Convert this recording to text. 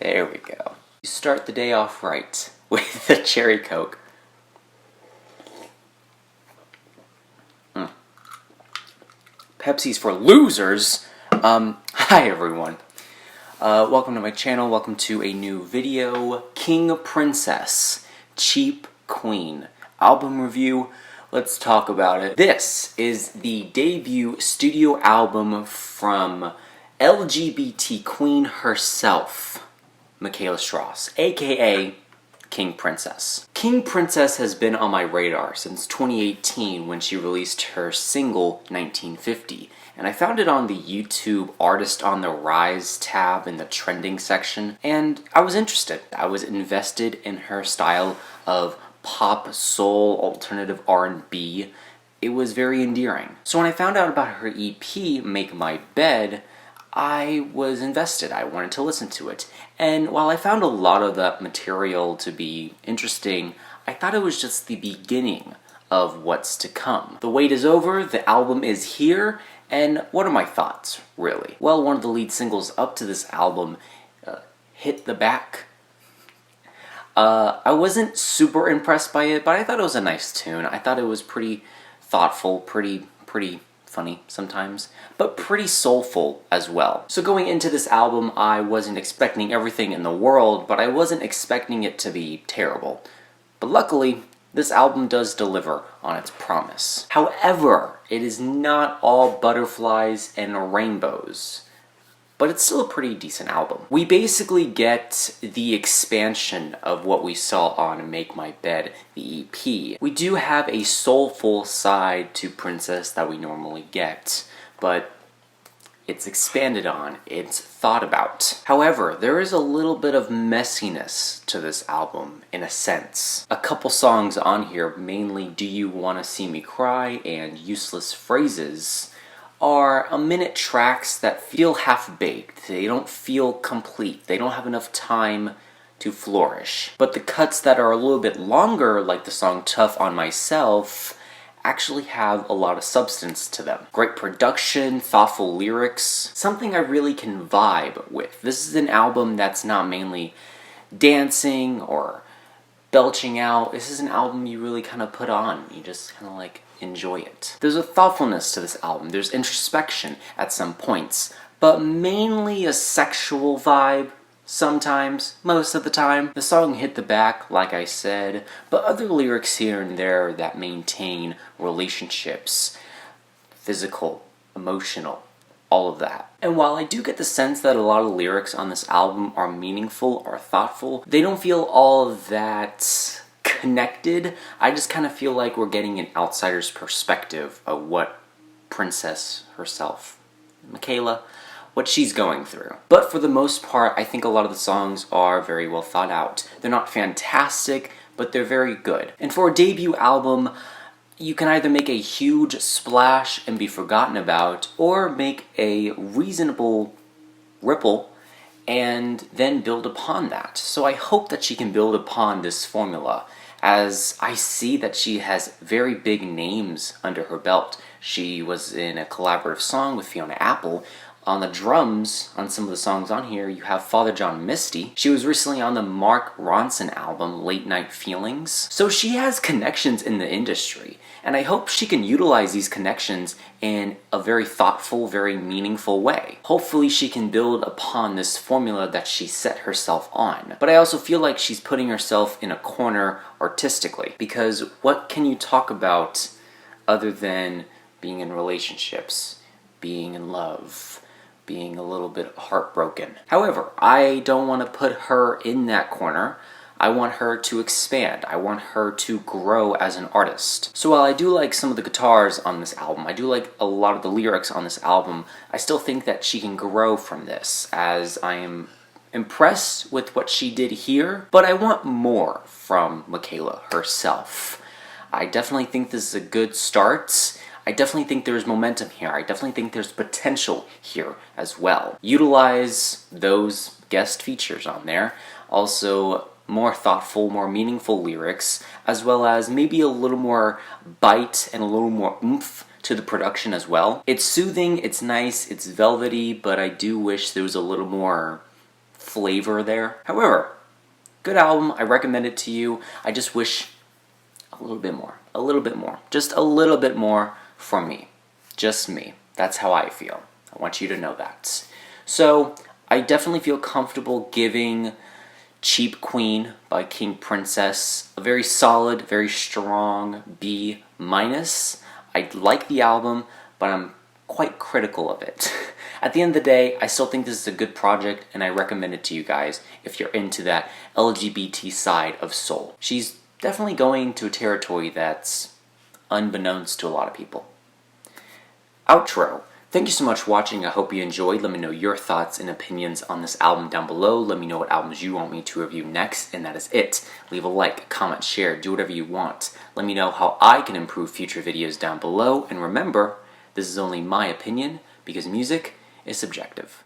There we go. You start the day off right with the cherry Coke. Pepsi's for losers. Hi everyone. Welcome to my channel. Welcome to a new video. King Princess, Cheap Queen album review. Let's talk about it. This is the debut studio album from LGBT queen herself, Mikaela Straus, aka King Princess. King Princess has been on my radar since 2018 when she released her single 1950, and I found it on the YouTube Artist on the Rise tab in the trending section, and I was interested. I was invested in her style of pop, soul, alternative R&B. It was very endearing. So when I found out about her EP, Make My Bed, I was invested. I wanted to listen to it. And while I found a lot of that material to be interesting, I thought it was just the beginning of what's to come. The wait is over, the album is here, and what are my thoughts, really? Well, one of the lead singles up to this album, Hit the Back. I wasn't super impressed by it, but I thought it was a nice tune. I thought it was pretty thoughtful, pretty funny sometimes, but pretty soulful as well. So going into this album, I wasn't expecting everything in the world, but I wasn't expecting it to be terrible. But luckily, this album does deliver on its promise. However, it is not all butterflies and rainbows, but it's still a pretty decent album. We basically get the expansion of what we saw on Make My Bed, the EP. We do have a soulful side to Princess that we normally get, but it's expanded on, it's thought about. However, there is a little bit of messiness to this album, in a sense. A couple songs on here, mainly Do You Wanna See Me Cry and Useless Phrases, are a-minute tracks that feel half-baked. They don't feel complete. They don't have enough time to flourish. But the cuts that are a little bit longer, like the song Tough on Myself, actually have a lot of substance to them. Great production, thoughtful lyrics, something I really can vibe with. This is an album that's not mainly dancing or belching out. This is an album you really kind of put on. You just kind of like enjoy it. There's a thoughtfulness to this album. There's introspection at some points, but mainly a sexual vibe sometimes, most of the time. The song Hit the Back, like I said, but other lyrics here and there that maintain relationships, physical, emotional, all of that. And while I do get the sense that a lot of lyrics on this album are meaningful or thoughtful, they don't feel all that connected. I just kind of feel like we're getting an outsider's perspective of what Princess herself, Mikaela, what she's going through. But for the most part, I think a lot of the songs are very well thought out. They're not fantastic, but they're very good. And for a debut album, you can either make a huge splash and be forgotten about, or make a reasonable ripple and then build upon that. So I hope that she can build upon this formula, as I see that she has very big names under her belt. She was in a collaborative song with Fiona Apple. On the drums, on some of the songs on here, you have Father John Misty. She was recently on the Mark Ronson album, Late Night Feelings. So she has connections in the industry, and I hope she can utilize these connections in a very thoughtful, very meaningful way. Hopefully she can build upon this formula that she set herself on. But I also feel like she's putting herself in a corner artistically, because what can you talk about other than being in relationships, being in love, being a little bit heartbroken? However, I don't want to put her in that corner. I want her to expand. I want her to grow as an artist. So while I do like some of the guitars on this album, I do like a lot of the lyrics on this album, I still think that she can grow from this, as I am impressed with what she did here, but I want more from Mikaela herself. I definitely think this is a good start. I definitely think there's momentum here. I definitely think there's potential here as well. Utilize those guest features on there. Also, more thoughtful, more meaningful lyrics, as well as maybe a little more bite and a little more oomph to the production as well. It's soothing, it's nice, it's velvety, but I do wish there was a little more flavor there. However, good album. I recommend it to you. I just wish a little bit more. A little bit more. Just a little bit more from me. Just me. That's how I feel. I want you to know that. So, I definitely feel comfortable giving Cheap Queen by King Princess a very solid, very strong B-. I like the album, but I'm quite critical of it. At the end of the day, I still think this is a good project, and I recommend it to you guys if you're into that LGBT side of soul. She's definitely going to a territory that's unbeknownst to a lot of people. Outro. Thank you so much for watching. I hope you enjoyed. Let me know your thoughts and opinions on this album down below. Let me know what albums you want me to review next, and that is it. Leave a like, comment, share, do whatever you want. Let me know how I can improve future videos down below, and remember, this is only my opinion, because music is subjective.